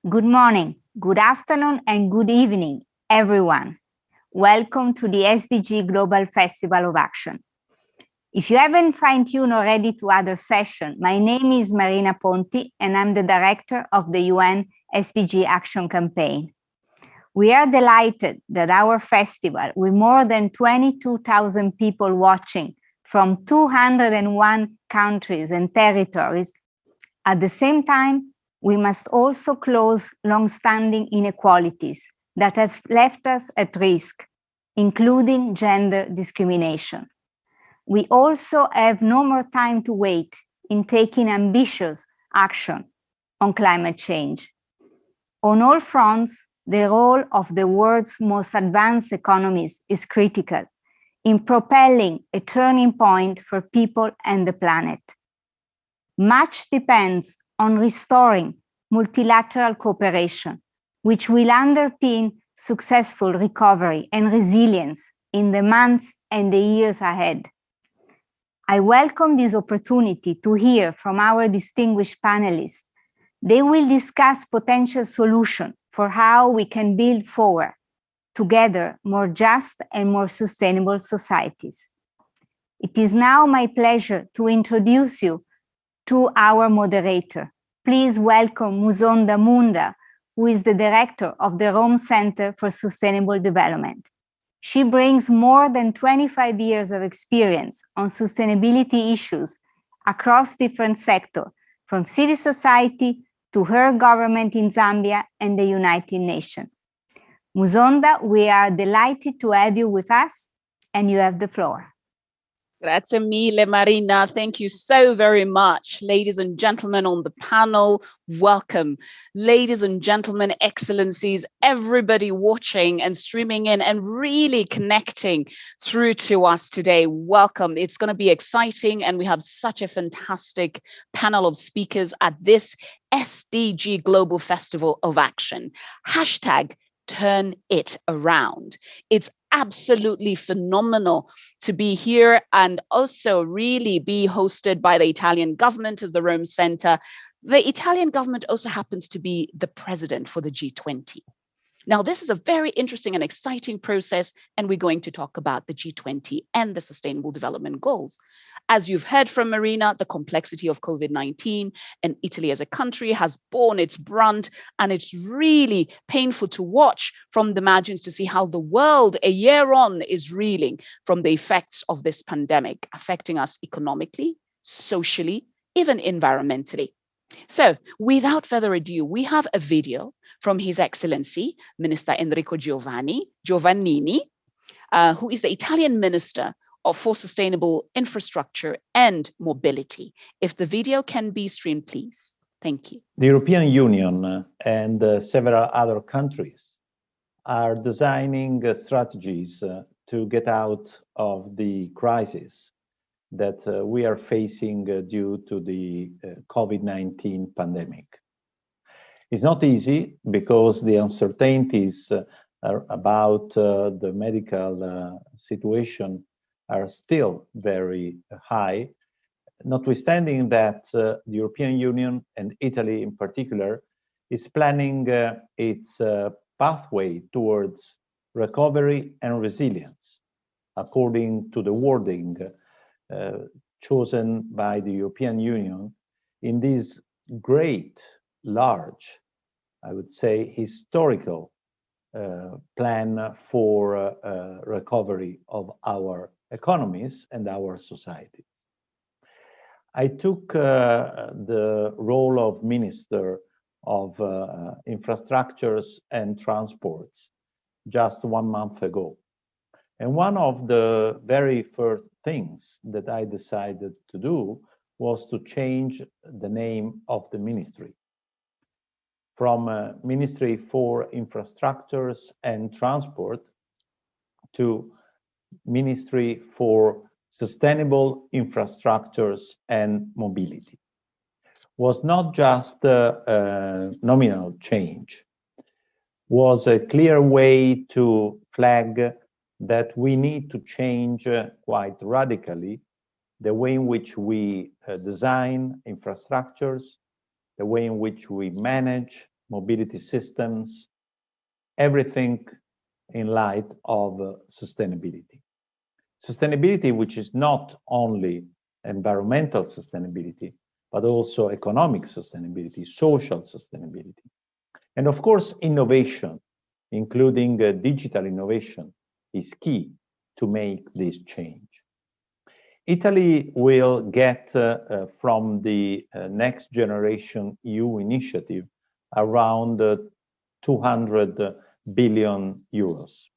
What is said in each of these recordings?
Good morning, good afternoon, and good evening, everyone. Welcome to the SDG Global Festival of Action. If you haven't fine-tuned already to other sessions, my name is Marina Ponti, and I'm the director of the UN SDG Action Campaign. We are delighted that our festival, with more than 22,000 people watching from 201 countries and territories, at the same time, we must also close long-standing inequalities that have left us at risk, including gender discrimination. We also have no more time to wait in taking ambitious action on climate change. On all fronts, the role of the world's most advanced economies is critical in propelling a turning point for people and the planet. Much depends on restoring multilateral cooperation, which will underpin successful recovery and resilience in the months and the years ahead. I welcome this opportunity to hear from our distinguished panelists. They will discuss potential solutions for how we can build forward, together, more just and more sustainable societies. It is now my pleasure to introduce you to our moderator. Please welcome Musonda Munda, who is the director of the Rome Center for Sustainable Development. She brings more than 25 years of experience on sustainability issues across different sectors, from civil society to her government in Zambia and the United Nations. Musonda, we are delighted to have you with us, and you have the floor. Grazie mille, Marina. Thank you so very much. Ladies and gentlemen on the panel, welcome. Ladies and gentlemen, excellencies, everybody watching and streaming in and really connecting through to us today, welcome. It's going to be exciting, and we have such a fantastic panel of speakers at this SDG Global Festival of Action. Hashtag Turn It Around. It's absolutely phenomenal to be here and also really be hosted by the Italian government as the Rome Center. The Italian government also happens to be the president for the G20. Now, this is a very interesting and exciting process, and we're going to talk about the G20 and the Sustainable Development Goals. As you've heard from Marina, the complexity of COVID-19 and Italy as a country has borne its brunt, and it's really painful to watch from the margins to see how the world a year on is reeling from the effects of this pandemic, affecting us economically, socially, even environmentally. So without further ado, we have a video from His Excellency, Minister Enrico Giovannini, who is the Italian Minister for Sustainable Infrastructure and Mobility. If the video can be streamed, please. Thank you. The European Union and several other countries are designing strategies to get out of the crisis that we are facing due to the COVID-19 pandemic. It's not easy because the uncertainties about the medical situation are still very high, notwithstanding that the European Union and Italy in particular is planning its pathway towards recovery and resilience, according to the wording chosen by the European Union in this great, large, I would say, historical plan for recovery of our economies and our society. I took the role of Minister of Infrastructures and Transports just 1 month ago. And one of the very first things that I decided to do was to change the name of the ministry from Ministry for Infrastructures and Transport to Ministry for Sustainable Infrastructures and Mobility. Was not just a nominal change, was a clear way to flag that we need to change quite radically the way in which we design infrastructures, the way in which we manage mobility systems, everything in light of sustainability. Sustainability, which is not only environmental sustainability, but also economic sustainability, social sustainability. And of course, innovation, including digital innovation, is key to make this change. Italy will get from the Next Generation EU initiative around 200 billion euros.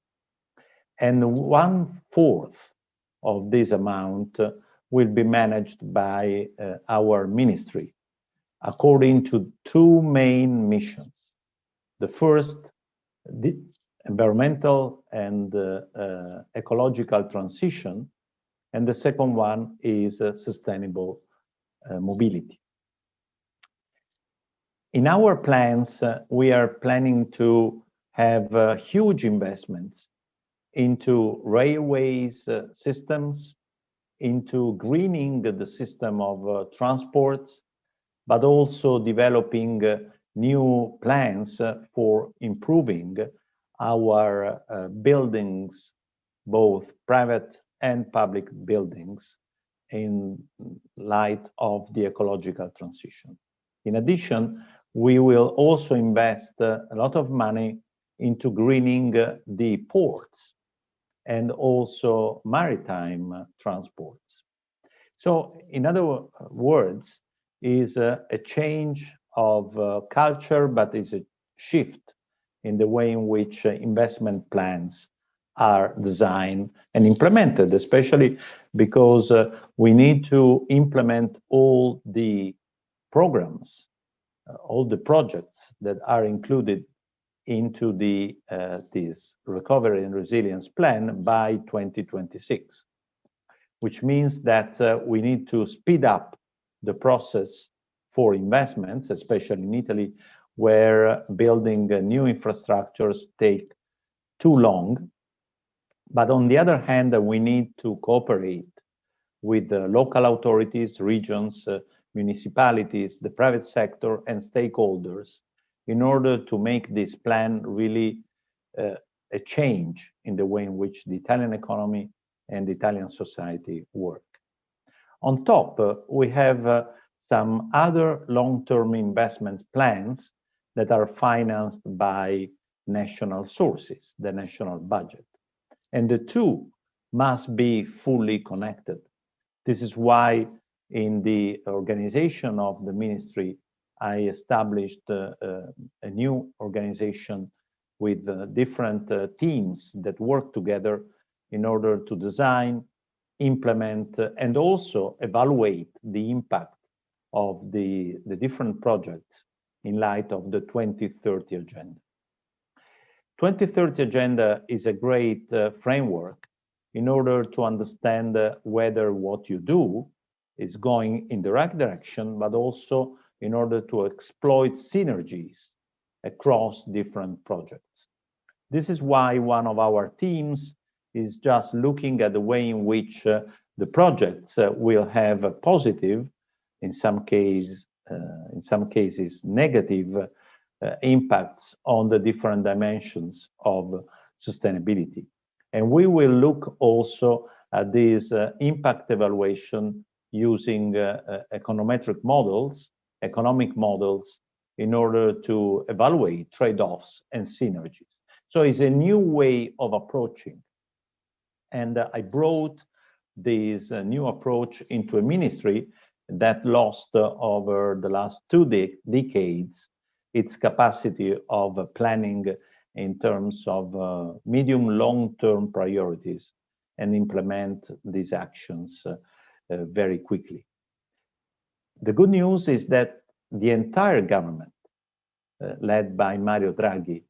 And 1/4 of this amount will be managed by our ministry, according to two main missions. The first, the environmental and ecological transition, and the second one is sustainable mobility. In our plans, we are planning to have huge investments into railways systems, into greening the system of transports, but also developing new plans for improving our buildings, both private and public buildings, in light of the ecological transition. In addition, we will also invest a lot of money into greening the ports and also maritime transports. So, in other words, is a change of culture, but is a shift in the way in which investment plans are designed and implemented, especially because we need to implement all the programs, all the projects that are included into the this recovery and resilience plan by 2026, which means that we need to speed up the process for investments, especially in Italy, where building new infrastructures take too long. But on the other hand, we need to cooperate with the local authorities, regions, municipalities, the private sector, and stakeholders in order to make this plan really a change in the way in which the Italian economy and the Italian society work. On top, we have some other long-term investment plans that are financed by national sources, the national budget. And the two must be fully connected. This is why in the organization of the ministry, I established a new organization with different teams that work together in order to design, implement, and also evaluate the impact of the different projects in light of the 2030 Agenda. 2030 Agenda is a great framework in order to understand whether what you do is going in the right direction, but also in order to exploit synergies across different projects. This is why one of our teams is just looking at the way in which the projects will have a positive, in some cases negative impacts on the different dimensions of sustainability. And we will look also at this impact evaluation using econometric models, economic models, in order to evaluate trade-offs and synergies. So it's a new way of approaching. And I brought this new approach into a ministry that lost over the last two decades its capacity of planning in terms of medium long-term priorities and implement these actions very quickly. The good news is that the entire government, led by Mario Draghi,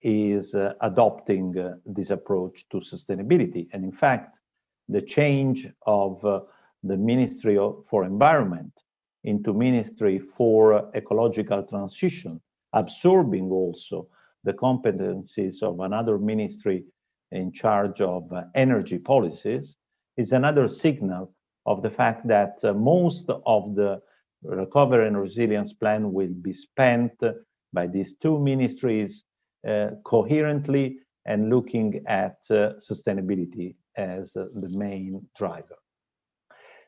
is adopting this approach to sustainability. And in fact, the change of the Ministry for Environment into Ministry for Ecological Transition, absorbing also the competencies of another ministry in charge of energy policies, is another signal of the fact that most of the recovery and resilience plan will be spent by these two ministries coherently and looking at sustainability as the main driver.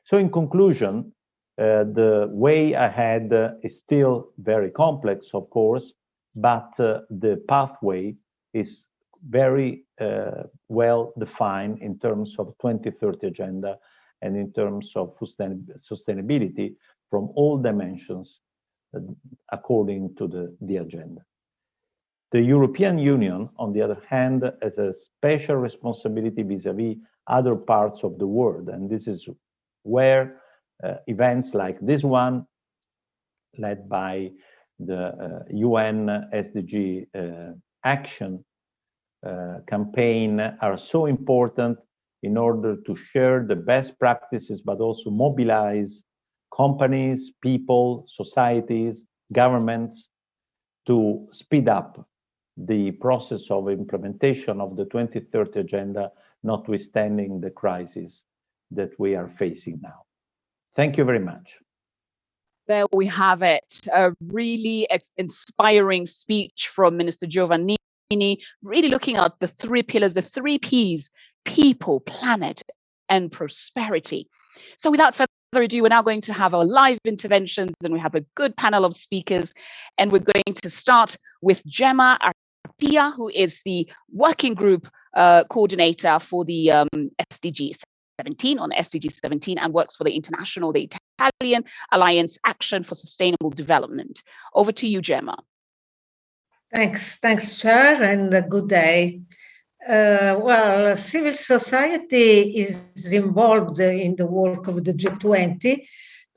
So in conclusion, the way ahead is still very complex, of course, but the pathway is very well defined in terms of 2030 agenda and in terms of sustainability from all dimensions according to the agenda. The European Union, on the other hand, has a special responsibility vis-à-vis other parts of the world, and this is where events like this one, led by the UN SDG action campaign, are so important in order to share the best practices, but also mobilize companies, people, societies, governments to speed up the process of implementation of the 2030 agenda, notwithstanding the crisis that we are facing now. Thank you very much. There we have it, a really inspiring speech from Minister Giovannini, really looking at the three pillars, the three Ps: people, planet, and prosperity. So without further ado, we're now going to have our live interventions, and we have a good panel of speakers. And we're going to start with Gemma Arpia, who is the working group coordinator for the SDG 17 on SDG 17 and works for the Italian Alliance Action for Sustainable Development. Over to you, Gemma. Thanks, Chair, and good day. Well, civil society is involved in the work of the G20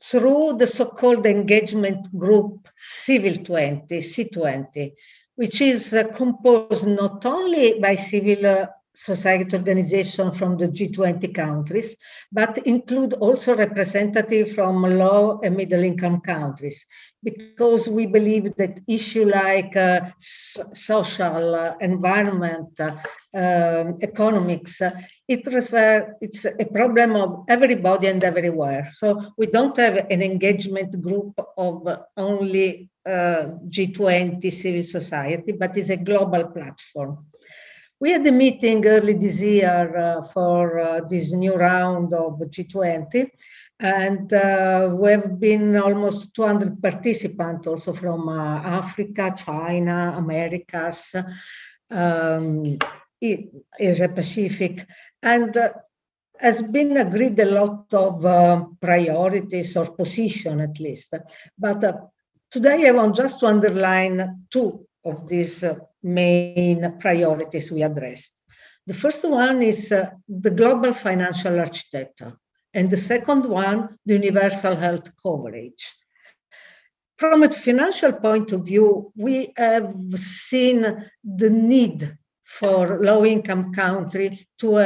through the so-called engagement group Civil 20, C20, which is composed not only by civil society organizations from the G20 countries, but include also representatives from low and middle income countries, because we believe that issues like social, environment, economics, it's a problem of everybody and everywhere. So we don't have an engagement group of only G20 civil society, but it's a global platform. We had a meeting early this year for this new round of G20, and we have been almost 200 participants also from Africa, China, Americas, Asia Pacific, and has been agreed a lot of priorities or position at least. But today I want just to underline two of these main priorities we addressed. The first one is the global financial architecture, and the second one, the universal health coverage. From a financial point of view, we have seen the need for low-income countries to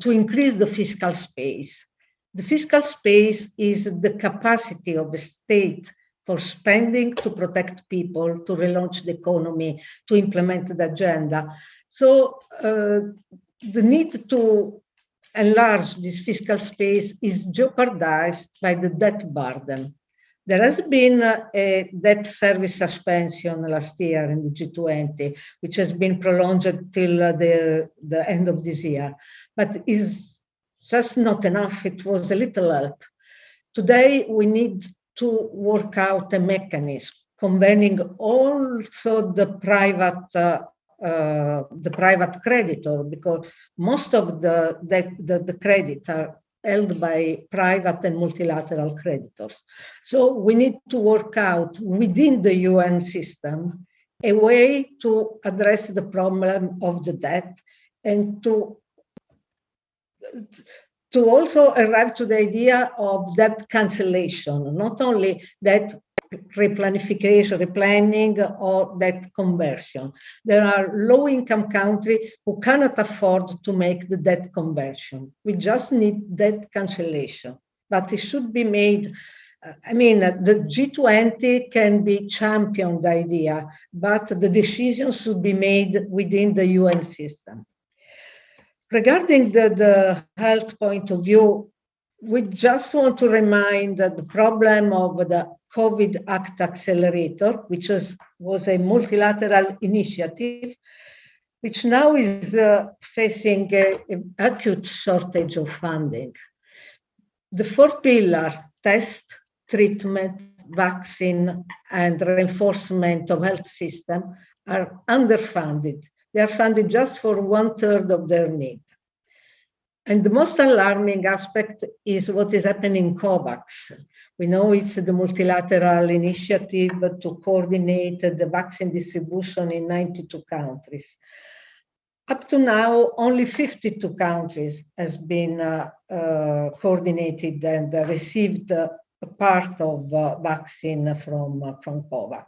increase the fiscal space. The fiscal space is the capacity of a state for spending to protect people, to relaunch the economy, to implement the agenda. So the need to enlarge this fiscal space is jeopardized by the debt burden. There has been a debt service suspension last year in the G20, which has been prolonged till the end of this year, but is just not enough. It was a little help. Today, we need to work out a mechanism convening also the private creditor, because most of the credit are held by private and multilateral creditors. So we need to work out within the UN system a way to address the problem of the debt and to also arrive to the idea of debt cancellation, not only debt replanning or debt conversion. There are low-income countries who cannot afford to make the debt conversion. We just need debt cancellation, but it should be made. The G20 can be championed idea, but the decision should be made within the UN system. Regarding the health point of view, we just want to remind that the problem of the COVID Act Accelerator, which was a multilateral initiative, which now is facing an acute shortage of funding. The four pillars, test, treatment, vaccine, and reinforcement of health system, are underfunded. They are funded just for 1/3 of their need. And the most alarming aspect is what is happening in COVAX. We know it's the multilateral initiative to coordinate the vaccine distribution in 92 countries. Up to now, only 52 countries has been coordinated and received a part of vaccine from COVAX.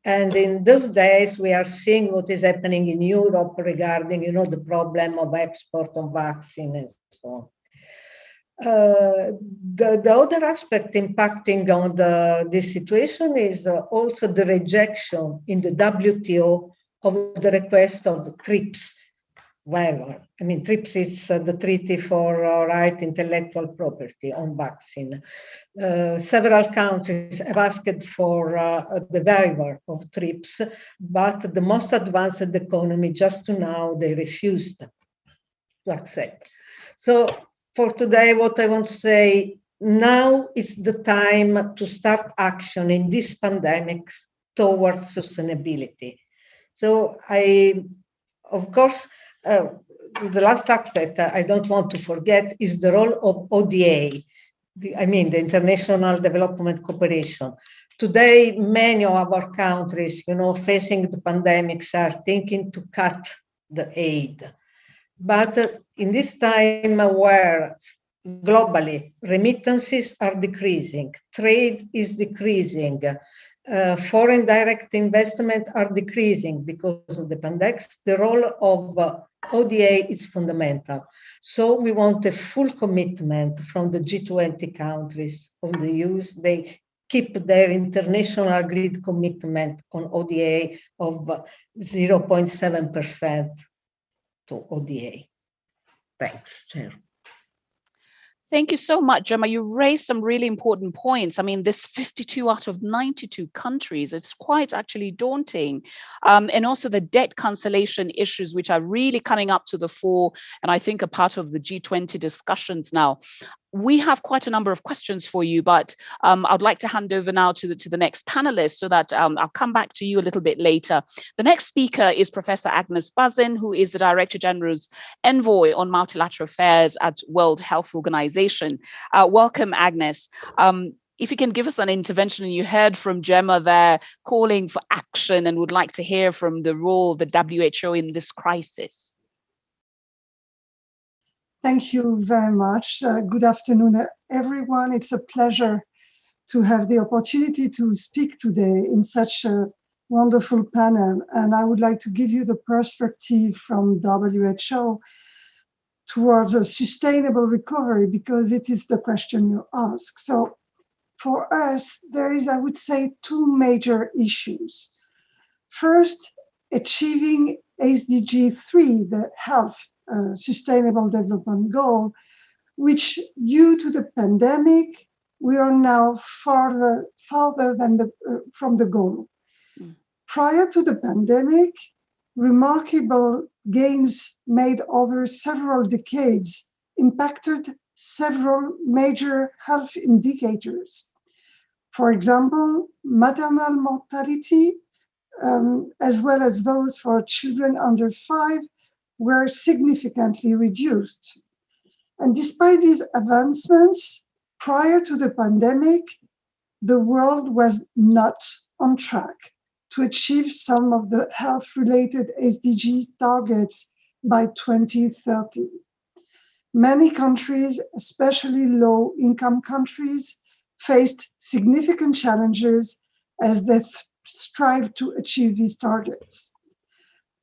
And in those days, we are seeing what is happening in Europe regarding, the problem of export of vaccine and so on. The other aspect impacting on this situation is also the rejection in the WTO of the request of TRIPS waiver. I mean, TRIPS is the Treaty for Right Intellectual Property on vaccine. Several countries have asked for the waiver of TRIPS, but the most advanced economy, just to now, they refused to accept. So for today, what I want to say, now is the time to start action in this pandemic towards sustainability. So of course, the last aspect I don't want to forget is the role of ODA, the International Development Cooperation. Today, many of our countries, facing the pandemics are thinking to cut the aid. But in this time where globally remittances are decreasing, trade is decreasing, foreign direct investment are decreasing because of the pandemic, the role of ODA is fundamental. So we want a full commitment from the G20 countries on the use. They keep their international agreed commitment on ODA of 0.7% to ODA. Thanks, Chair. Thank you so much, Gemma. You raised some really important points. This 52 out of 92 countries, it's quite actually daunting. And also the debt cancellation issues, which are really coming up to the fore, and I think a part of the G20 discussions now. We have quite a number of questions for you, but I'd like to hand over now to the next panelist so that I'll come back to you a little bit later. The next speaker is Professor Agnes Bazin, who is the Director General's Envoy on Multilateral Affairs at World Health Organization. Welcome, Agnes. If you can give us an intervention, you heard from Gemma there calling for action and would like to hear from the role of the WHO in this crisis. Thank you very much. Good afternoon, everyone. It's a pleasure to have the opportunity to speak today in such a wonderful panel. And I would like to give you the perspective from WHO towards a sustainable recovery, because it is the question you ask. So for us, there is, I would say, two major issues. First, achieving SDG 3, the health Sustainable Development Goal, which due to the pandemic, we are now farther than from the goal. Prior to the pandemic, remarkable gains made over several decades impacted several major health indicators. For example, maternal mortality, as well as those for children under 5, were significantly reduced. And despite these advancements, prior to the pandemic, the world was not on track to achieve some of the health-related SDG targets by 2030. Many countries, especially low-income countries, faced significant challenges as they strive to achieve these targets.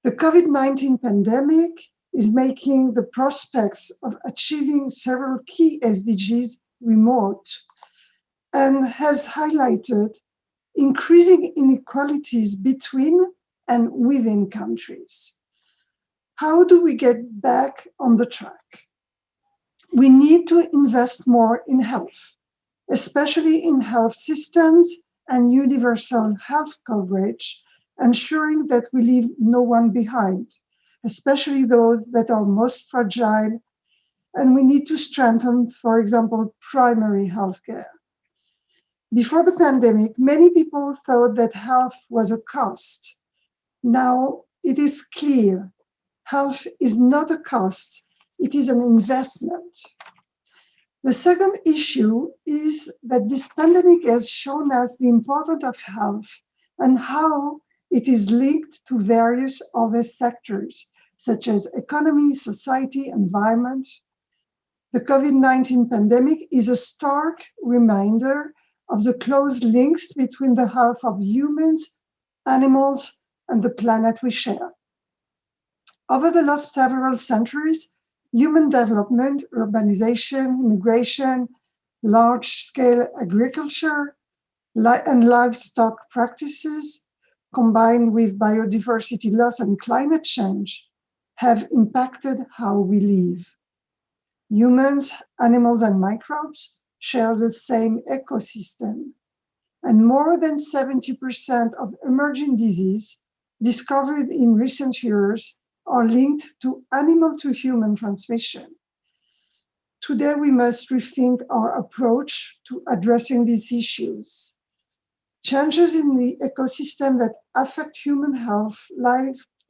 The COVID-19 pandemic is making the prospects of achieving several key SDGs remote and has highlighted increasing inequalities between and within countries. How do we get back on the track? We need to invest more in health, especially in health systems and universal health coverage, ensuring that we leave no one behind, especially those that are most fragile. And we need to strengthen, for example, primary healthcare. Before the pandemic, many people thought that health was a cost. Now it is clear health is not a cost, it is an investment. The second issue is that this pandemic has shown us the importance of health and how it is linked to various other sectors, such as economy, society, environment. The COVID-19 pandemic is a stark reminder of the close links between the health of humans, animals, and the planet we share. Over the last several centuries, human development, urbanization, immigration, large-scale agriculture, and livestock practices, combined with biodiversity loss and climate change, have impacted how we live. Humans, animals, and microbes share the same ecosystem, and more than 70% of emerging diseases discovered in recent years are linked to animal-to-human transmission. Today, we must rethink our approach to addressing these issues. Changes in the ecosystem that affect human health,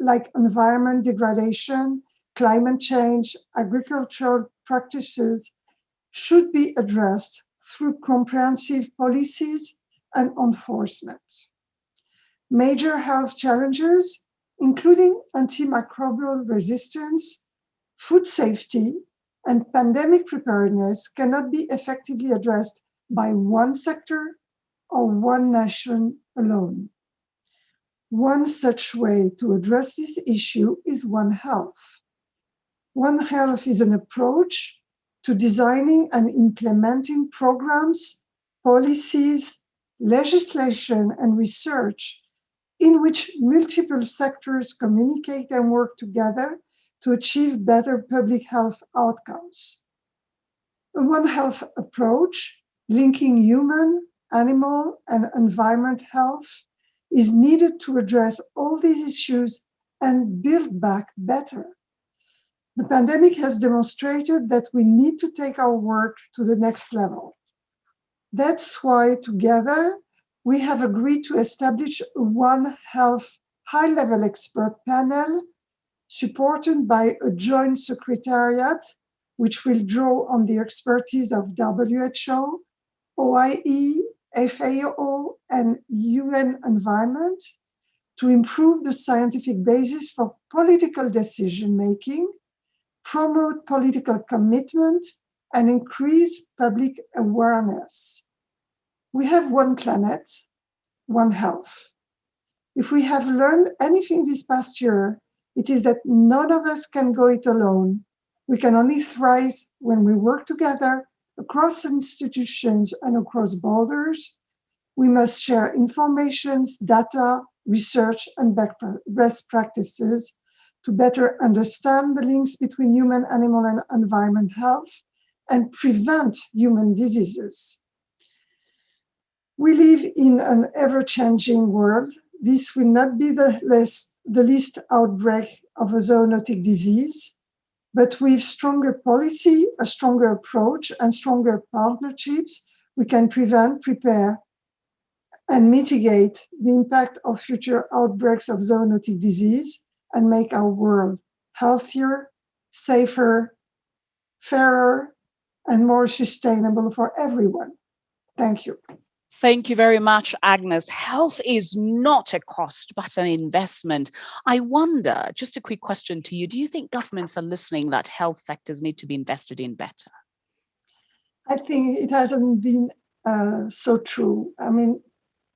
like environment degradation, climate change, agricultural practices, should be addressed through comprehensive policies and enforcement. Major health challenges, including antimicrobial resistance, food safety, and pandemic preparedness, cannot be effectively addressed by one sector or one nation alone. One such way to address this issue is One Health. One Health is an approach to designing and implementing programs, policies, legislation, and research in which multiple sectors communicate and work together to achieve better public health outcomes. A One Health approach, linking human, animal, and environment health, is needed to address all these issues and build back better. The pandemic has demonstrated that we need to take our work to the next level. That's why together we have agreed to establish a One Health high-level expert panel supported by a joint secretariat, which will draw on the expertise of WHO, OIE, FAO, and UN Environment to improve the scientific basis for political decision-making, promote political commitment, and increase public awareness. We have one planet, One Health. If we have learned anything this past year, it is that none of us can go it alone. We can only thrive when we work together across institutions and across borders. We must share information, data, research, and best practices to better understand the links between human, animal, and environment health and prevent human diseases. We live in an ever-changing world. This will not be the least outbreak of a zoonotic disease, but with stronger policy, a stronger approach, and stronger partnerships, we can prevent, prepare, and mitigate the impact of future outbreaks of zoonotic disease and make our world healthier, safer, fairer, and more sustainable for everyone. Thank you. Thank you very much, Agnes. Health is not a cost, but an investment. I wonder, just a quick question to you, do you think governments are listening that health sectors need to be invested in better? I think it hasn't been so true. I mean,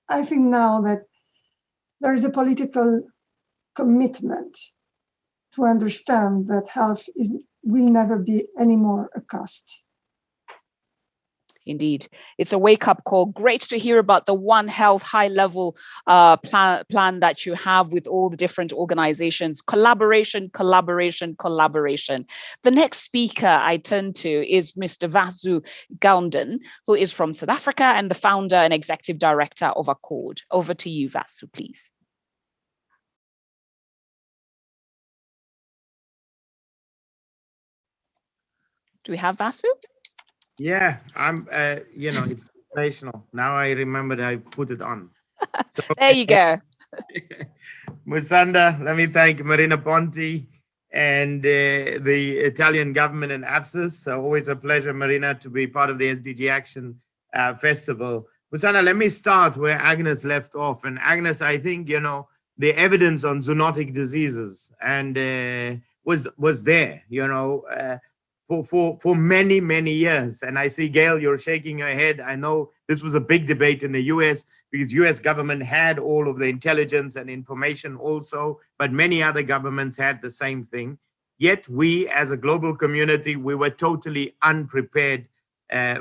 I think now that there is a political commitment to understand that health will never be any more a cost. Indeed, it's a wake-up call. Great to hear about the One Health high-level plan that you have with all the different organizations. Collaboration, collaboration, collaboration. The next speaker I turn to is Mr. Vasu Goundan, who is from South Africa and the founder and executive director of Accord. Over to you, Vasu, please. Do we have Vasu? Yeah, I'm, it's sensational. Now I remembered I put it on. So, there you go. Musanda, let me thank Marina Ponti and the Italian government and ASviS. So always a pleasure, Marina, to be part of the SDG Action Festival. Musanda, let me start where Agnes left off. And Agnes, I think, the evidence on zoonotic diseases and was there, for many, many years. And I see, Gail, you're shaking your head. I know this was a big debate in the US because US government had all of the intelligence and information also, but many other governments had the same thing. Yet we, as a global community, we were totally unprepared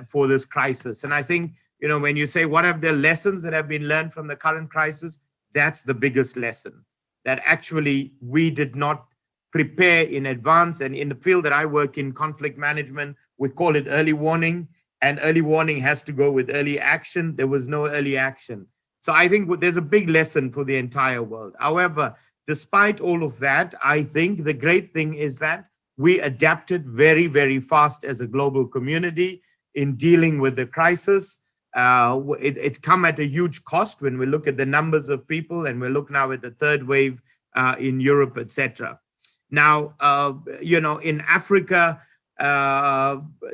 for this crisis. And I think, when you say, what are the lessons that have been learned from the current crisis? That's the biggest lesson, that actually we did not prepare in advance. And in the field that I work in, conflict management, we call it early warning, and early warning has to go with early action. There was no early action. So I think there's a big lesson for the entire world. However, despite all of that, I think the great thing is that we adapted very, very fast as a global community in dealing with the crisis. It's come at a huge cost when we look at the numbers of people, and we look now at the third wave in Europe, etc. Now, in Africa,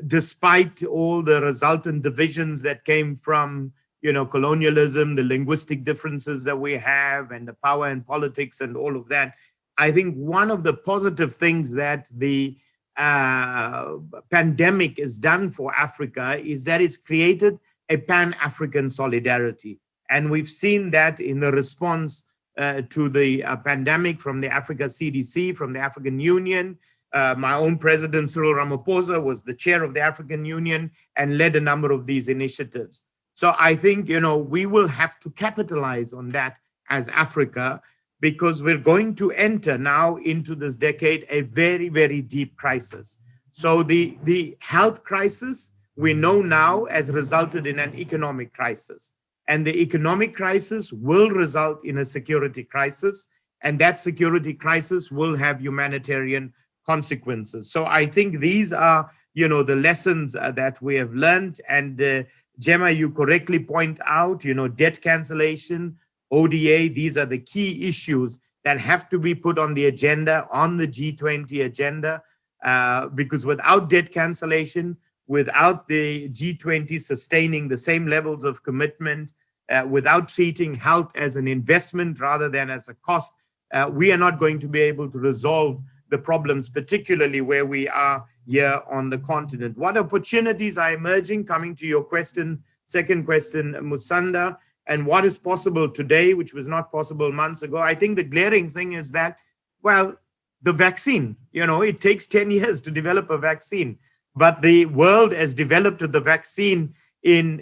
despite all the resultant divisions that came from, colonialism, the linguistic differences that we have, and the power and politics and all of that, I think one of the positive things that the pandemic has done for Africa is that it's created a Pan-African solidarity. And we've seen that in the response to the pandemic from the Africa CDC, from the African Union. My own president, Cyril Ramaphosa, was the chair of the African Union and led a number of these initiatives. So I think, we will have to capitalize on that as Africa, because we're going to enter now into this decade a very, very deep crisis. So the health crisis, we know now, has resulted in an economic crisis. And the economic crisis will result in a security crisis, and that security crisis will have humanitarian consequences. So I think these are, the lessons that we have learned. And Gemma, you correctly point out, debt cancellation, ODA, these are the key issues that have to be put on the agenda, on the G20 agenda, because without debt cancellation, without the G20 sustaining the same levels of commitment, without treating health as an investment rather than as a cost, we are not going to be able to resolve the problems, particularly where we are here on the continent. What opportunities are emerging? Coming to your question, second question, Musanda, and what is possible today, which was not possible months ago? I think the glaring thing is that, well, the vaccine, it takes 10 years to develop a vaccine. But the world has developed the vaccine in,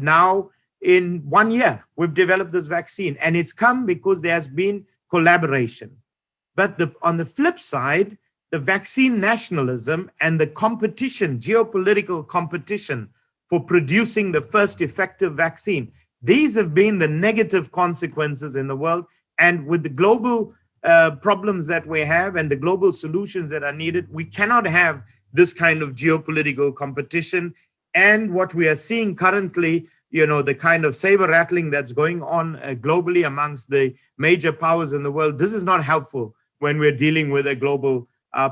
now in 1 year, we've developed this vaccine. And it's come because there has been collaboration. But on the flip side, the vaccine nationalism and the competition, geopolitical competition for producing the first effective vaccine, these have been the negative consequences in the world. And with the global problems that we have and the global solutions that are needed, we cannot have this kind of geopolitical competition. And what we are seeing currently, the kind of saber rattling that's going on globally amongst the major powers in the world, this is not helpful when we're dealing with a global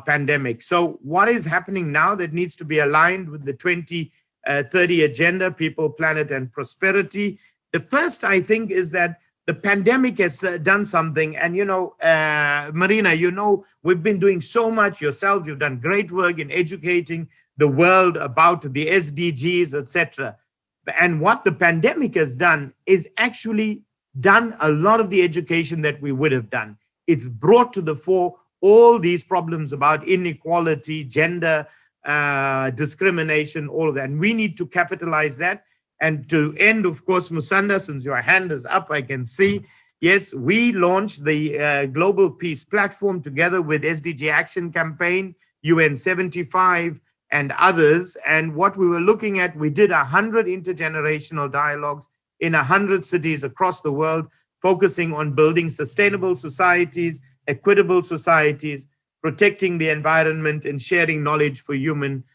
pandemic. So what is happening now that needs to be aligned with the 2030 agenda, people, planet, and prosperity? The first, I think, is that the pandemic has done something. And, Marina, we've been doing so much yourself. You've done great work in educating the world about the SDGs, etc. And what the pandemic has done is actually done a lot of the education that we would have done. It's brought to the fore all these problems about inequality, gender discrimination, all of that. And we need to capitalize that. And to end, of course, Musanda, since your hand is up, I can see, yes, we launched the Global Peace Platform together with SDG Action Campaign, UN 75, and others. And what we were looking at, we did 100 intergenerational dialogues in 100 cities across the world, focusing on building sustainable societies, equitable societies, protecting the environment, and sharing knowledge for human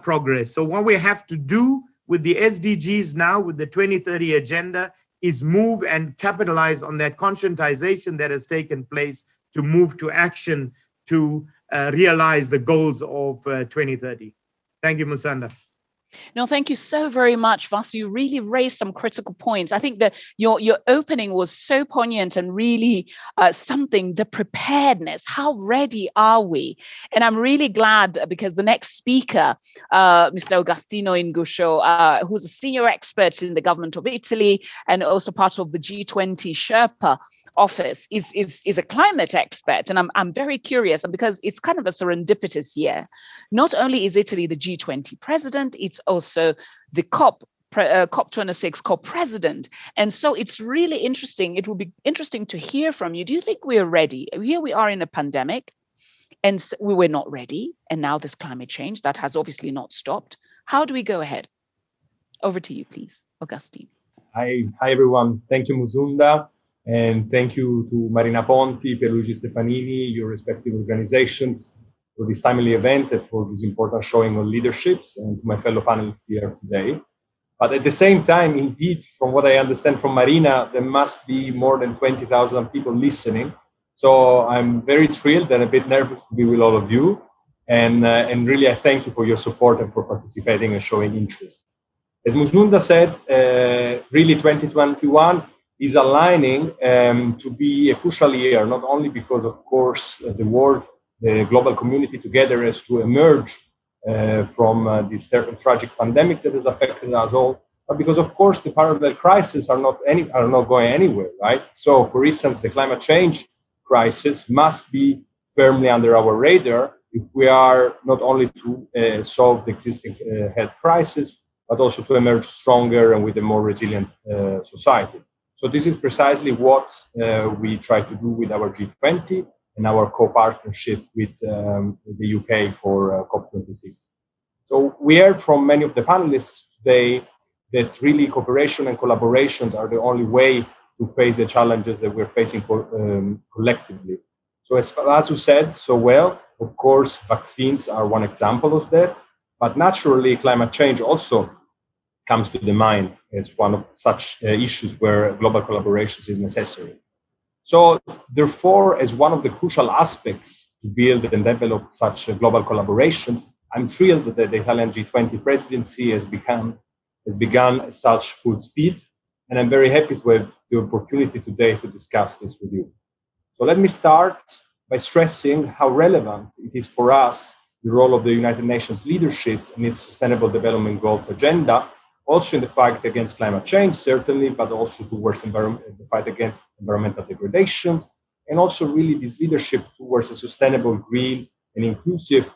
progress. So what we have to do with the SDGs now, with the 2030 agenda, is move and capitalize on that conscientization that has taken place to move to action to realize the goals of 2030. Thank you, Musanda. No, thank you so very much, Vasu. You really raised some critical points. I think that your opening was so poignant and really something, the preparedness. How ready are we? And I'm really glad because the next speaker, Mr. Agostino Inguscio, who's a senior expert in the government of Italy and also part of the G20 Sherpa office, is a climate expert. And I'm very curious, and because it's kind of a serendipitous year. Not only is Italy the G20 president, it's also the COP26 co-president. And so it's really interesting. It will be interesting to hear from you. Do you think we are ready? Here we are in a pandemic, and we were not ready. And now there's climate change that has obviously not stopped. How do we go ahead? Over to you, please, Augustine. Hi, everyone. Thank you, Musunda. And thank you to Marina Ponti, Pierluigi Stefanini, your respective organizations for this timely event and for this important showing of leaderships, and to my fellow panelists here today. But at the same time, indeed, from what I understand from Marina, there must be more than 20,000 people listening. So I'm very thrilled and a bit nervous to be with all of you. And really, I thank you for your support and for participating and showing interest. As Musunda said, really 2021 is aligning to be a crucial year, not only because, of course, the world, the global community together has to emerge from this tragic pandemic that has affected us all, but because, of course, the parallel crises are not going anywhere, right? So, for instance, the climate change crisis must be firmly under our radar if we are not only to solve the existing health crisis, but also to emerge stronger and with a more resilient society. So this is precisely what we try to do with our G20 and our co-partnership with the UK for COP26. So we heard from many of the panelists today that really cooperation and collaborations are the only way to face the challenges that we're facing collectively. So as Vasu said so well, of course, vaccines are one example of that, but naturally climate change also comes to the mind as one of such issues where global collaboration is necessary. So therefore, as one of the crucial aspects to build and develop such global collaborations, I'm thrilled that the Italian G20 presidency has begun such full speed, and I'm very happy to have the opportunity today to discuss this with you. So let me start by stressing how relevant it is for us, the role of the United Nations leadership and its Sustainable Development Goals agenda, also in the fight against climate change, certainly, but also towards the fight against environmental degradations, and also really this leadership towards a sustainable, green, and inclusive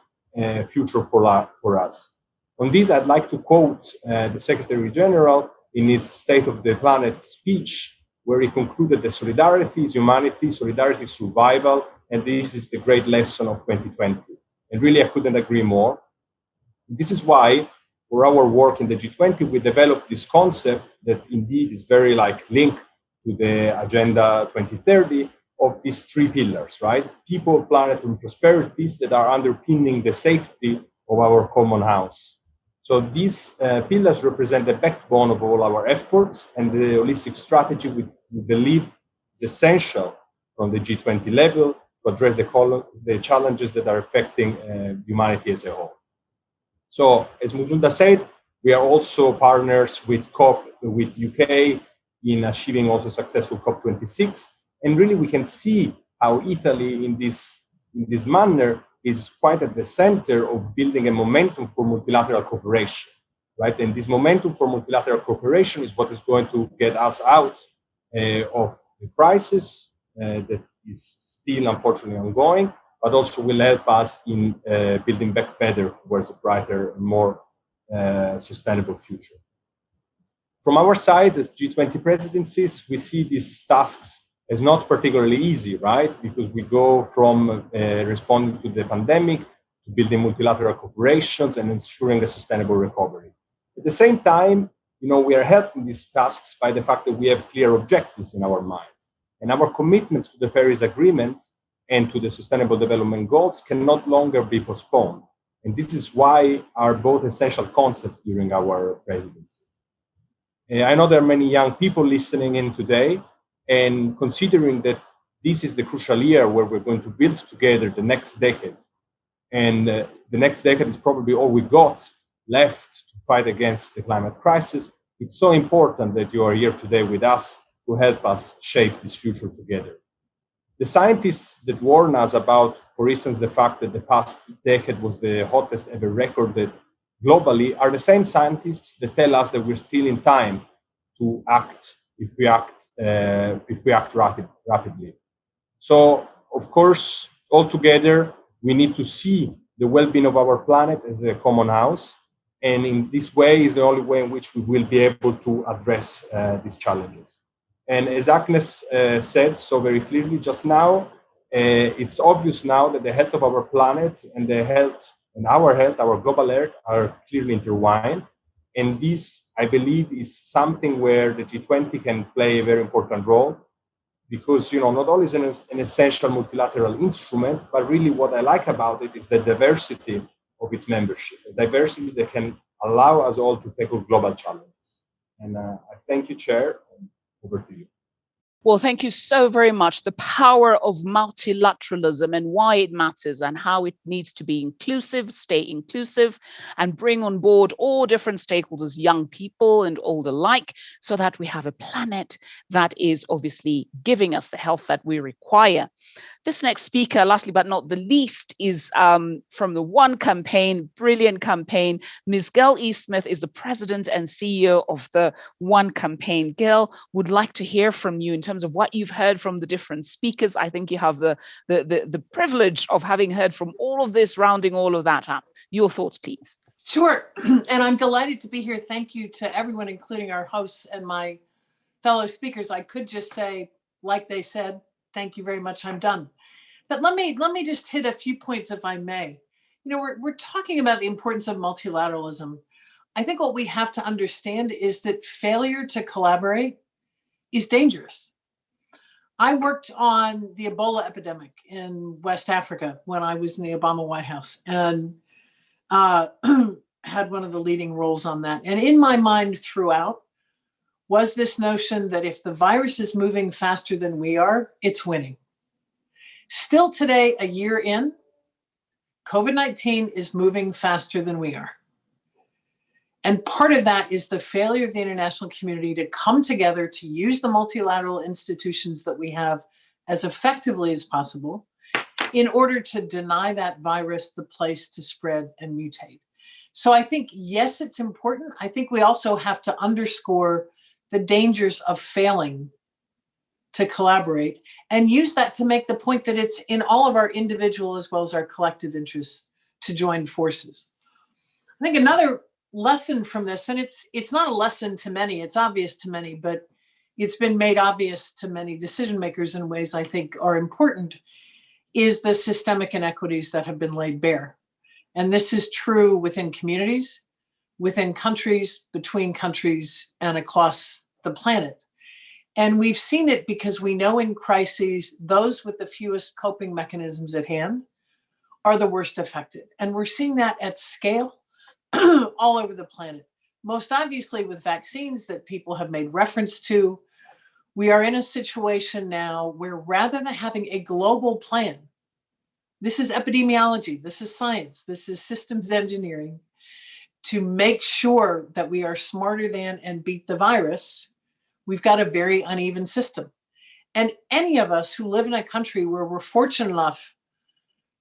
future for us. On this, I'd like to quote the Secretary General in his State of the Planet speech, where he concluded that solidarity is humanity, solidarity is survival, and this is the great lesson of 2020. And really, I couldn't agree more. This is why, for our work in the G20, we developed this concept that indeed is very linked to the Agenda 2030 of these three pillars, right? People, planet, and prosperities that are underpinning the safety of our common house. So these pillars represent the backbone of all our efforts, and the holistic strategy we believe is essential from the G20 level to address the challenges that are affecting humanity as a whole. So, as Musunda said, we are also partners with UK in achieving also successful COP26, and really we can see how Italy in this manner is quite at the center of building a momentum for multilateral cooperation, right? And this momentum for multilateral cooperation is what is going to get us out of the crisis that is still unfortunately ongoing, but also will help us in building back better towards a brighter and more sustainable future. From our side, as G20 presidencies, we see these tasks as not particularly easy, right? Because we go from responding to the pandemic to building multilateral corporations and ensuring a sustainable recovery. At the same time, we are helping these tasks by the fact that we have clear objectives in our minds. And our commitments to the Paris Agreement and to the Sustainable Development Goals can no longer be postponed. And this is why are both essential concepts during our presidency. I know there are many young people listening in today, and considering that this is the crucial year where we're going to build together the next decade, and the next decade is probably all we got left to fight against the climate crisis, it's so important that you are here today with us to help us shape this future together. The scientists that warn us about, for instance, the fact that the past decade was the hottest ever recorded globally are the same scientists that tell us that we're still in time to act if we act rapidly. So, of course, altogether, we need to see the well-being of our planet as a common house. And in this way is the only way in which we will be able to address these challenges. And as Agnes said so very clearly just now, it's obvious now that the health of our planet and the health and our health, our global health, are clearly intertwined. And this, I believe, is something where the G20 can play a very important role, because not only is it an essential multilateral instrument, but really what I like about it is the diversity of its membership, a diversity that can allow us all to tackle global challenges. And I thank you, Chair, and over to you. Well, thank you so very much. The power of multilateralism and why it matters and how it needs to be inclusive, stay inclusive, and bring on board all different stakeholders, young people and old alike, so that we have a planet that is obviously giving us the health that we require. This next speaker, lastly but not the least, is from the One campaign, brilliant campaign. Ms. Gail E. Smith is the president and CEO of the One campaign. Gail, would like to hear from you in terms of what you've heard from the different speakers. I think you have the privilege of having heard from all of this, rounding all of that up. Your thoughts, please. Sure, and I'm delighted to be here. Thank you to everyone, including our hosts and my fellow speakers. I could just say, like they said, thank you very much, I'm done. But let me just hit a few points, if I may. We're talking about the importance of multilateralism. I think what we have to understand is that failure to collaborate is dangerous. I worked on the Ebola epidemic in West Africa when I was in the Obama White House, and had one of the leading roles on that. And in my mind throughout was this notion that if the virus is moving faster than we are, it's winning. Still today, a year in, COVID-19 is moving faster than we are. And part of that is the failure of the international community to come together to use the multilateral institutions that we have as effectively as possible in order to deny that virus the place to spread and mutate. So I think, yes, it's important. I think we also have to underscore the dangers of failing to collaborate and use that to make the point that it's in all of our individual as well as our collective interests to join forces. I think another lesson from this, and it's not a lesson to many, it's obvious to many, but it's been made obvious to many decision makers in ways I think are important, is the systemic inequities that have been laid bare. And this is true within communities, within countries, between countries, and across the planet. And we've seen it because we know in crises, those with the fewest coping mechanisms at hand are the worst affected. And we're seeing that at scale all over the planet. Most obviously with vaccines that people have made reference to, we are in a situation now where rather than having a global plan, this is epidemiology, this is science, this is systems engineering, to make sure that we are smarter than and beat the virus, we've got a very uneven system. And any of us who live in a country where we're fortunate enough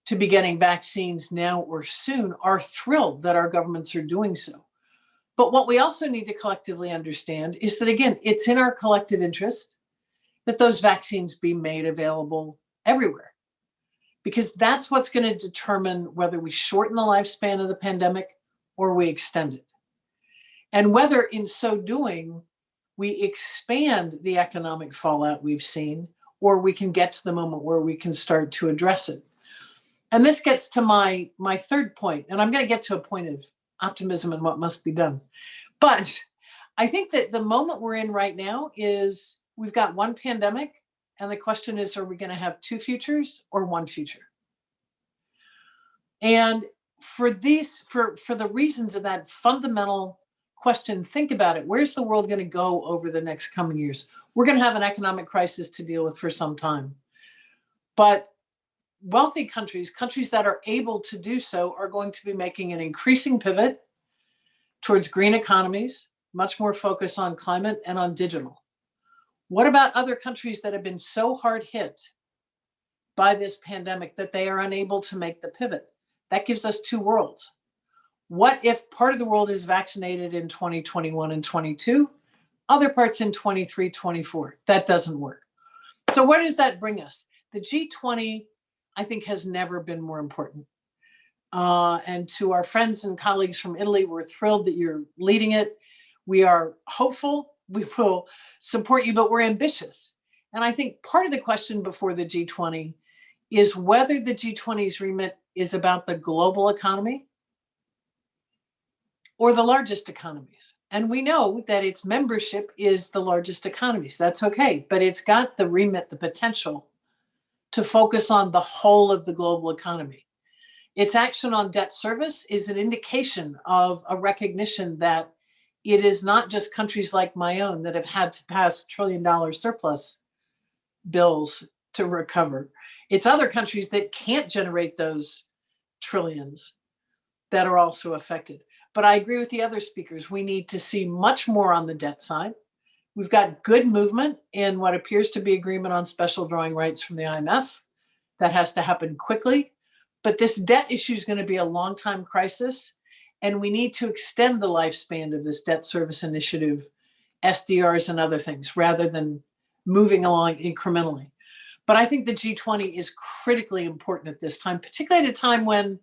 to be getting vaccines now or soon are thrilled that our governments are doing so. But what we also need to collectively understand is that, again, it's in our collective interest that those vaccines be made available everywhere. because that's what's going to determine whether we shorten the lifespan of the pandemic or we extend it. And whether in so doing, we expand the economic fallout we've seen, or we can get to the moment where we can start to address it. And this gets to my third point, and I'm going to get to a point of optimism and what must be done. But I think that the moment we're in right now is we've got one pandemic, and the question is, are we going to have two futures or one future? And for the reasons of that fundamental question, think about it. Where's the world going to go over the next coming years? We're going to have an economic crisis to deal with for some time. But wealthy countries that are able to do so, are going to be making an increasing pivot towards green economies, much more focus on climate and on digital. What about other countries that have been so hard hit by this pandemic that they are unable to make the pivot? That gives us two worlds. What if part of the world is vaccinated in 2021 and 22, other parts in 23, 24? That doesn't work. So where does that bring us? The G20, I think, has never been more important. And to our friends and colleagues from Italy, we're thrilled that you're leading it. We are hopeful. We will support you, but we're ambitious. And I think part of the question before the G20 is whether the G20's remit is about the global economy or the largest economies. And we know that its membership is the largest economies. That's okay, but it's got the remit, the potential to focus on the whole of the global economy. Its action on debt service is an indication of a recognition that it is not just countries like my own that have had to pass trillion-dollar surplus bills to recover. It's other countries that can't generate those trillions that are also affected. But I agree with the other speakers. We need to see much more on the debt side. We've got good movement in what appears to be agreement on special drawing rights from the IMF. That has to happen quickly. But this debt issue is going to be a long-time crisis, and we need to extend the lifespan of this debt service initiative, SDRs and other things, rather than moving along incrementally. But I think the G20 is critically important at this time, particularly at a time when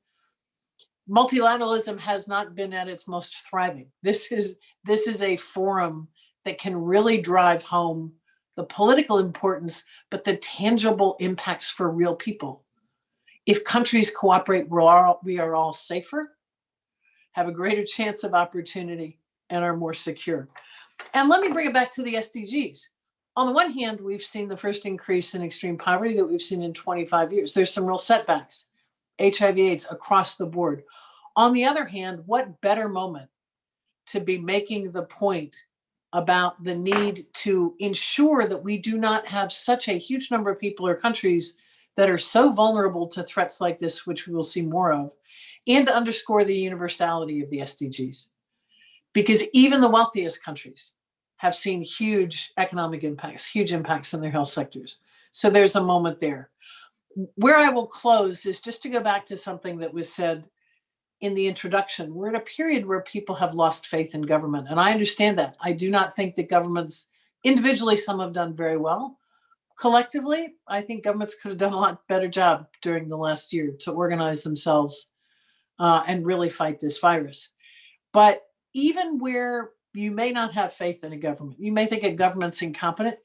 multilateralism has not been at its most thriving. This is a forum that can really drive home the political importance, but the tangible impacts for real people. If countries cooperate, we are all safer, have a greater chance of opportunity, and are more secure. And let me bring it back to the SDGs. On the one hand, we've seen the first increase in extreme poverty that we've seen in 25 years. There's some real setbacks, HIV/AIDS across the board. On the other hand, what better moment to be making the point about the need to ensure that we do not have such a huge number of people or countries that are so vulnerable to threats like this, which we will see more of, and to underscore the universality of the SDGs. Because even the wealthiest countries have seen huge economic impacts, huge impacts in their health sectors. So there's a moment there. Where I will close is just to go back to something that was said in the introduction. We're in a period where people have lost faith in government, and I understand that. I do not think that governments, individually, some have done very well. Collectively, I think governments could have done a lot better job during the last year to organize themselves and really fight this virus. But even where you may not have faith in a government, you may think a government's incompetent,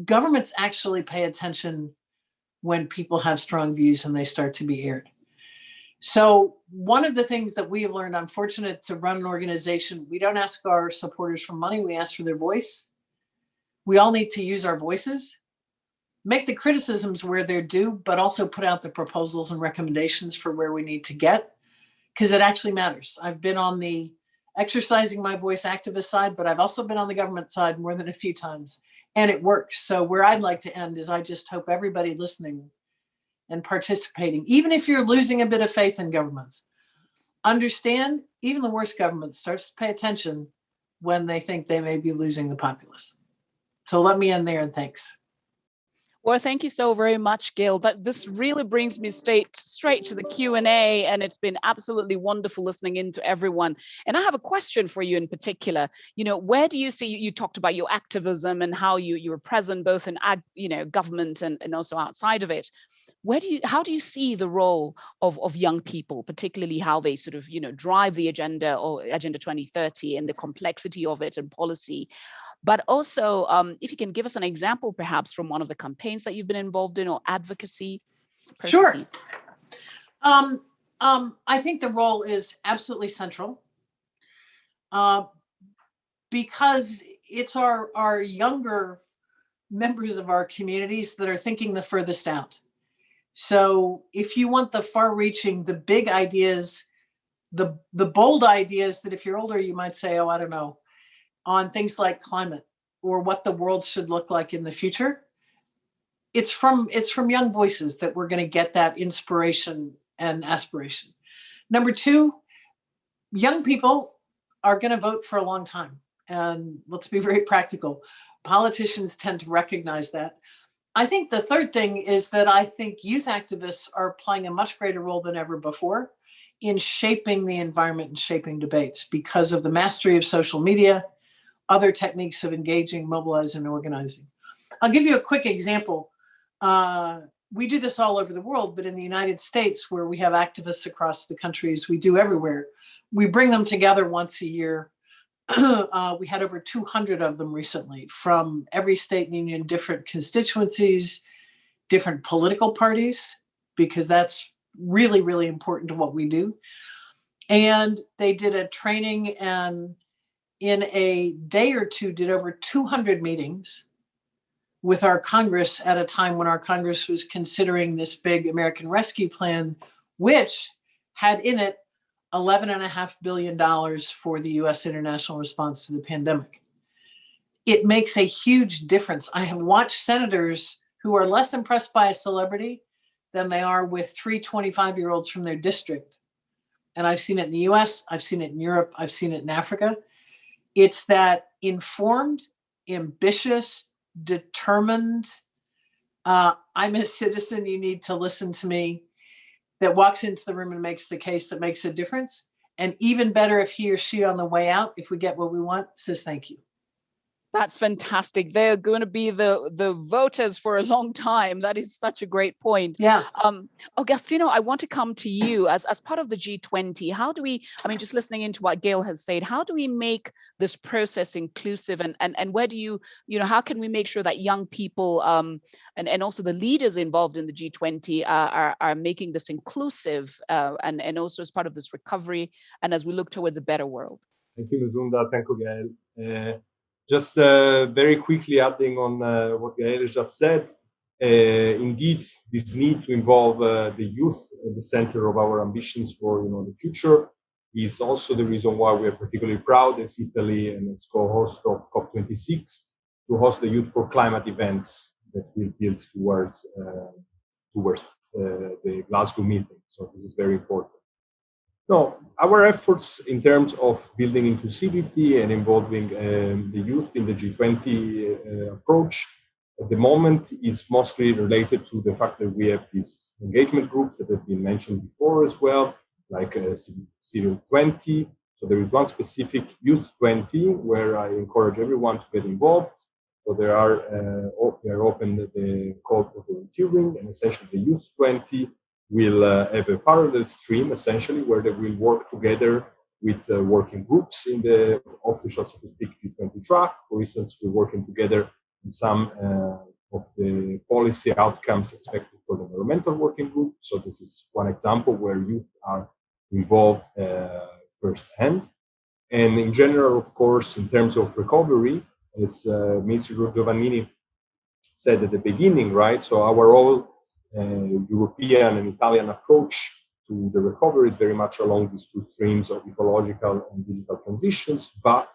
governments actually pay attention when people have strong views and they start to be aired. So one of the things that we have learned, I'm fortunate to run an organization, we don't ask our supporters for money, we ask for their voice. We all need to use our voices, make the criticisms where they're due, but also put out the proposals and recommendations for where we need to get, because it actually matters. I've been on the exercising my voice activist side, but I've also been on the government side more than a few times, and it works. So where I'd like to end is I just hope everybody listening and participating, even if you're losing a bit of faith in governments, understand even the worst government starts to pay attention when they think they may be losing the populace. So let me end there, and thanks. Well, thank you so very much, Gail. This really brings me straight to the Q&A, and it's been absolutely wonderful listening in to everyone. And I have a question for you in particular. Where do you see, you talked about your activism and how you were present both in government and also outside of it. how do you see the role of young people, particularly how they sort of, drive the agenda or Agenda 2030 and the complexity of it and policy? But also, if you can give us an example, perhaps from one of the campaigns that you've been involved in or advocacy processes. Sure. I think the role is absolutely central because it's our younger members of our communities that are thinking the furthest out. So if you want the far-reaching, the big ideas, the bold ideas that if you're older, you might say, oh, I don't know, on things like climate or what the world should look like in the future, it's from young voices that we're going to get that inspiration and aspiration. Number two, young people are going to vote for a long time. And let's be very practical. Politicians tend to recognize that. I think the third thing is that I think youth activists are playing a much greater role than ever before in shaping the environment and shaping debates because of the mastery of social media, other techniques of engaging, mobilizing, and organizing. I'll give you a quick example. We do this all over the world, but in the United States, where we have activists across the countries, we do everywhere. We bring them together once a year. We had over 200 of them recently from every state and union, different constituencies, different political parties, because that's really, really important to what we do. And they did a training and in a day or two did over 200 meetings with our Congress at a time when our Congress was considering this big American Rescue Plan, which had in it $11.5 billion for the US international response to the pandemic. It makes a huge difference. I have watched senators who are less impressed by a celebrity than they are with 3 25-year-olds from their district. And I've seen it in the US, I've seen it in Europe, I've seen it in Africa. It's that informed, ambitious, determined, I'm a citizen, you need to listen to me, that walks into the room and makes the case that makes a difference. And even better if he or she on the way out, if we get what we want, says thank you. That's fantastic. They're going to be the voters for a long time. That is such a great point. Yeah. Augustino, I want to come to you as part of the G20. How do we, just listening into what Gail has said, how do we make this process inclusive and where do you how can we make sure that young people and also the leaders involved in the G20 are making this inclusive and also as part of this recovery and as we look towards a better world? Thank you, Muzunda. Thank you, Gail. Just very quickly adding on what Gael just said, indeed, this need to involve the youth at the center of our ambitions for the future is also the reason why we are particularly proud as Italy and as co-host of COP26 to host the Youth for Climate events that will build towards the Glasgow meeting. So this is very important. No, our efforts in terms of building inclusivity and involving the youth in the G20 approach at the moment is mostly related to the fact that we have these engagement groups that have been mentioned before as well, like Civil 20. So there is one specific Youth 20 where I encourage everyone to get involved. So they are open the call for volunteering, and essentially the Youth 20 will have a parallel stream, essentially, where they will work together with working groups in the official, so to speak, G20 track. For instance, we're working together on some of the policy outcomes expected for the environmental working group. So this is one example where youth are involved firsthand. And in general, of course, in terms of recovery, as Minister Giovannini said at the beginning, right? So our whole European and Italian approach to the recovery is very much along these two streams of ecological and digital transitions, but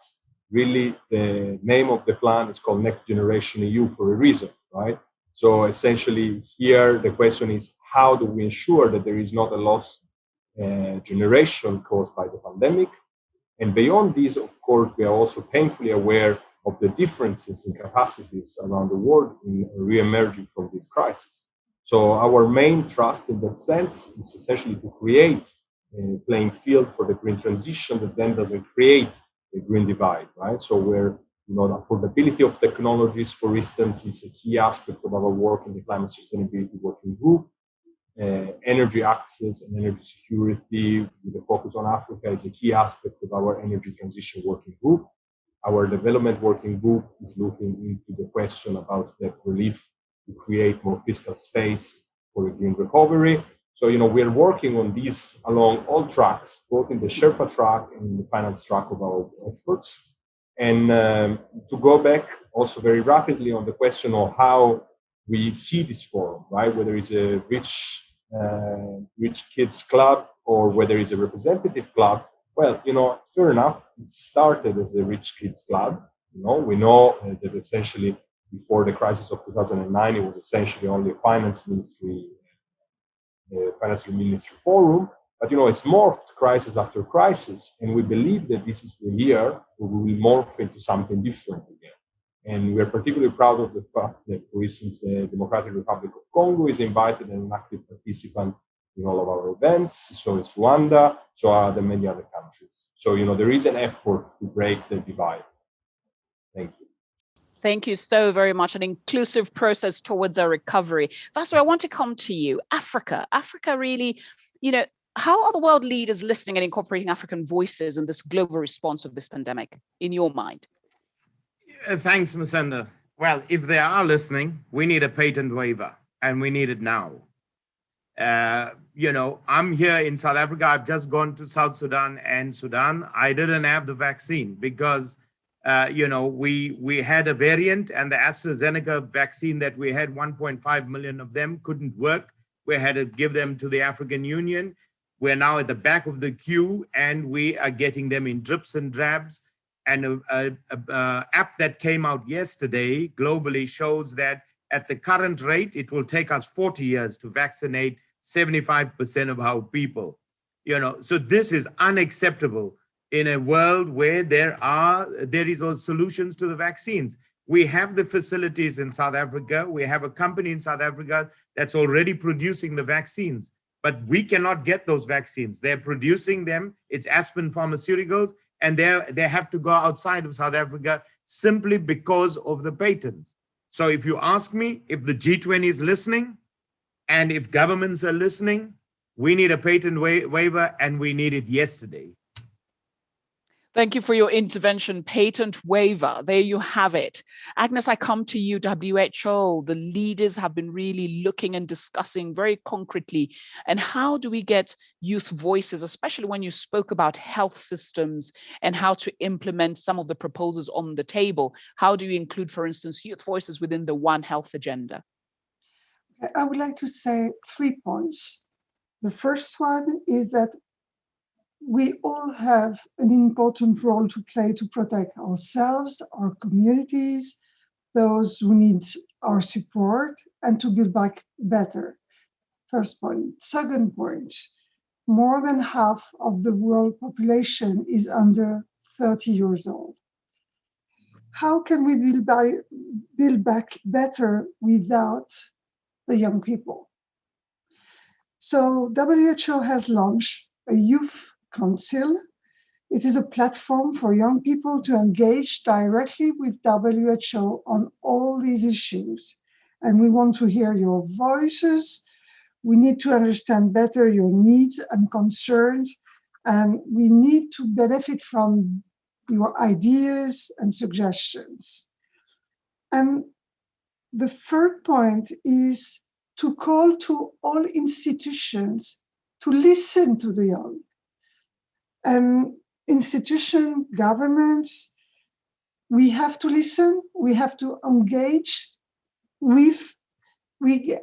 really the name of the plan is called Next Generation EU for a reason, right? So essentially here the question is, how do we ensure that there is not a lost generation caused by the pandemic? And beyond this, of course, we are also painfully aware of the differences in capacities around the world in re-emerging from this crisis. So our main trust in that sense is essentially to create a playing field for the green transition that then doesn't create a green divide, right? So where the affordability of technologies, for instance, is a key aspect of our work in the climate sustainability working group. energy access and energy security with a focus on Africa is a key aspect of our energy transition working group. Our development working group is looking into the question about debt relief to create more fiscal space for a green recovery. So, we're working on this along all tracks, both in the Sherpa track and in the finance track of our efforts. And to go back also very rapidly on the question of how we see this forum, right? Whether it's a rich kids club or whether it's a representative club. Well, fair enough. It started as a rich kids club. We know that essentially before the crisis of 2009, it was essentially only a finance ministry forum. But it's morphed crisis after crisis, and we believe that this is the year where we will morph into something different again. And we're particularly proud of the fact that, for instance, the Democratic Republic of Congo is invited and an active participant in all of our events. So is Rwanda, so are the many other countries. So, there is an effort to break the divide. Thank you. Thank you so very much. An inclusive process towards our recovery. Vasco, I want to come to you. Africa really, how are the world leaders listening and incorporating African voices in this global response of this pandemic, in your mind? Thanks, Musenda. Well, if they are listening, we need a patent waiver, and we need it now. I'm here in South Africa. I've just gone to South Sudan and Sudan. I didn't have the vaccine because we had a variant, and the AstraZeneca vaccine that we had, 1.5 million of them, couldn't work. We had to give them to the African Union. We're now at the back of the queue, and we are getting them in drips and drabs. And an app that came out yesterday globally shows that at the current rate, it will take us 40 years to vaccinate 75% of our people. So this is unacceptable in a world where there is all solutions to the vaccines. We have the facilities in South Africa. We have a company in South Africa that's already producing the vaccines, but we cannot get those vaccines. They're producing them. It's Aspen Pharmaceuticals, and they have to go outside of South Africa simply because of the patents. So if you ask me, if the G20 is listening, and if governments are listening, we need a patent waiver, and we need it yesterday. Thank you for your intervention, patent waiver. There you have it. Agnes, I come to you, WHO. The leaders have been really looking and discussing very concretely. And how do we get youth voices, especially when you spoke about health systems and how to implement some of the proposals on the table? How do you include, for instance, youth voices within the One Health agenda? I would like to say 3 points. The first one is that we all have an important role to play to protect ourselves, our communities, those who need our support, and to build back better. First point. Second point, more than half of the world population is under 30 years old. How can we build back better without the young people? So WHO has launched a youth council. It is a platform for young people to engage directly with WHO on all these issues. And we want to hear your voices. We need to understand better your needs and concerns. And we need to benefit from your ideas and suggestions. And the third point is to call to all institutions to listen to the young. Institutions, governments, we have to listen, we have to engage with, we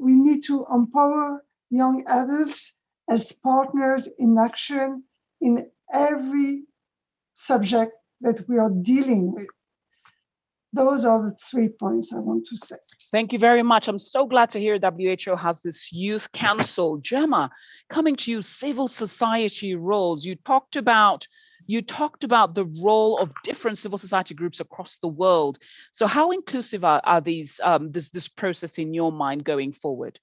need to empower young adults as partners in action in every subject that we are dealing with. Those are the 3 points I want to say. Thank you very much. I'm so glad to hear WHO has this youth council. Gemma, coming to you, civil society roles. You talked about the role of different civil society groups across the world. So how inclusive are these this process in your mind going forward?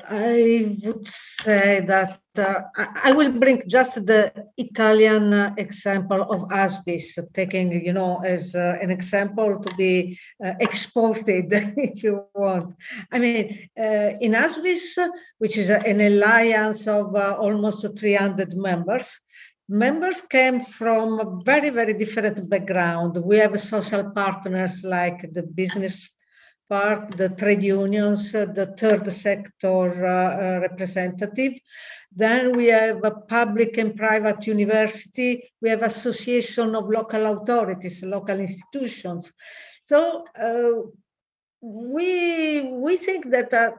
I would say that I will bring just the Italian example of ASviS, taking, as an example to be exported, if you want. I mean, in ASviS, which is an alliance of almost 300 members, members came from a very, very different background. We have social partners like the business part, the trade unions, the third sector representative. Then we have a public and private university. We have association of local authorities, local institutions. So we think that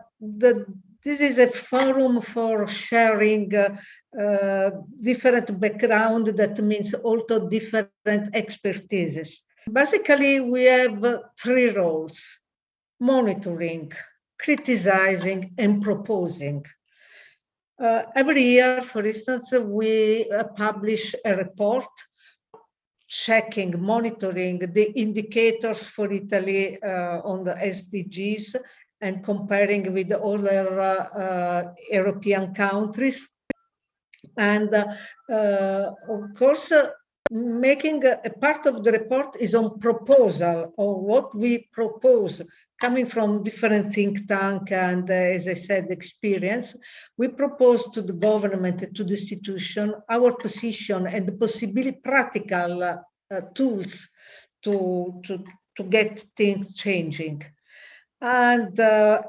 this is a forum for sharing different background. That means also different expertises. Basically, we have 3 roles: monitoring, criticizing, and proposing. Every year, for instance, we publish a report checking, monitoring the indicators for Italy on the SDGs and comparing with other European countries. And of course, making a part of the report is on proposal or what we propose, coming from different think tank and, as I said, experience. We propose to the government, to the institution, our position and the possibility, practical tools to get things changing. And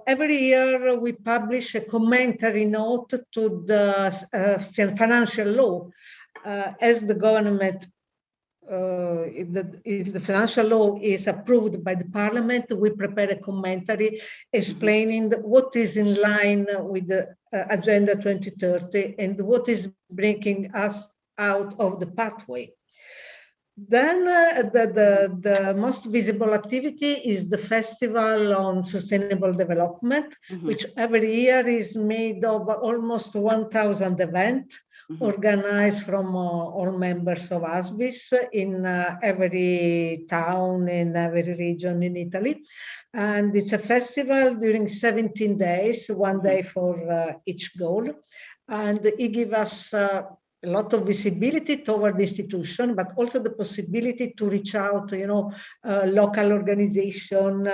every year we publish a commentary note to the financial law. As the government, if the financial law is approved by the parliament, we prepare a commentary explaining what is in line with the Agenda 2030 and what is bringing us out of the pathway. Then the most visible activity is the Festival on Sustainable Development, which every year is made of almost 1,000 events organized from all members of ASviS in every town, in every region in Italy. And it's a festival during 17 days, 1 day for each goal. And it gives us a lot of visibility toward the institution, but also the possibility to reach out to, local organization,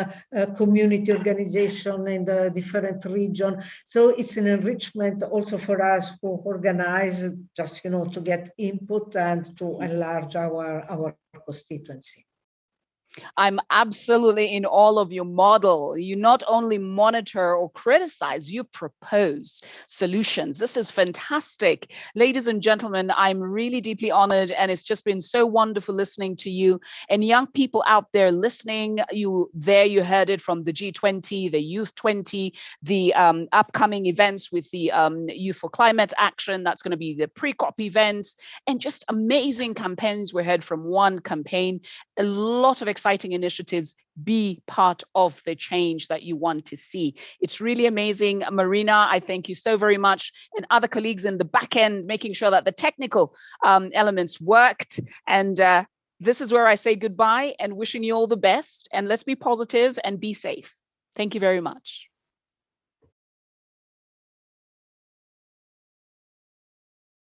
community organization in the different region. So it's an enrichment also for us to organize, just, to get input and to enlarge our constituency. I'm absolutely in all of your model. You not only monitor or criticize, you propose solutions. This is fantastic. Ladies and gentlemen, I'm really deeply honored, and it's just been so wonderful listening to you. And young people out there listening, you heard it from the G20, the Youth 20, the upcoming events with the Youth for Climate Action. That's going to be the pre-COP events, and just amazing campaigns. We heard from one campaign, a lot of exciting initiatives. Be part of the change that you want to see. It's really amazing. Marina, I thank you so very much, and other colleagues in the back end, making sure that the technical elements worked. And this is where I say goodbye and wishing you all the best. And let's be positive and be safe. Thank you very much.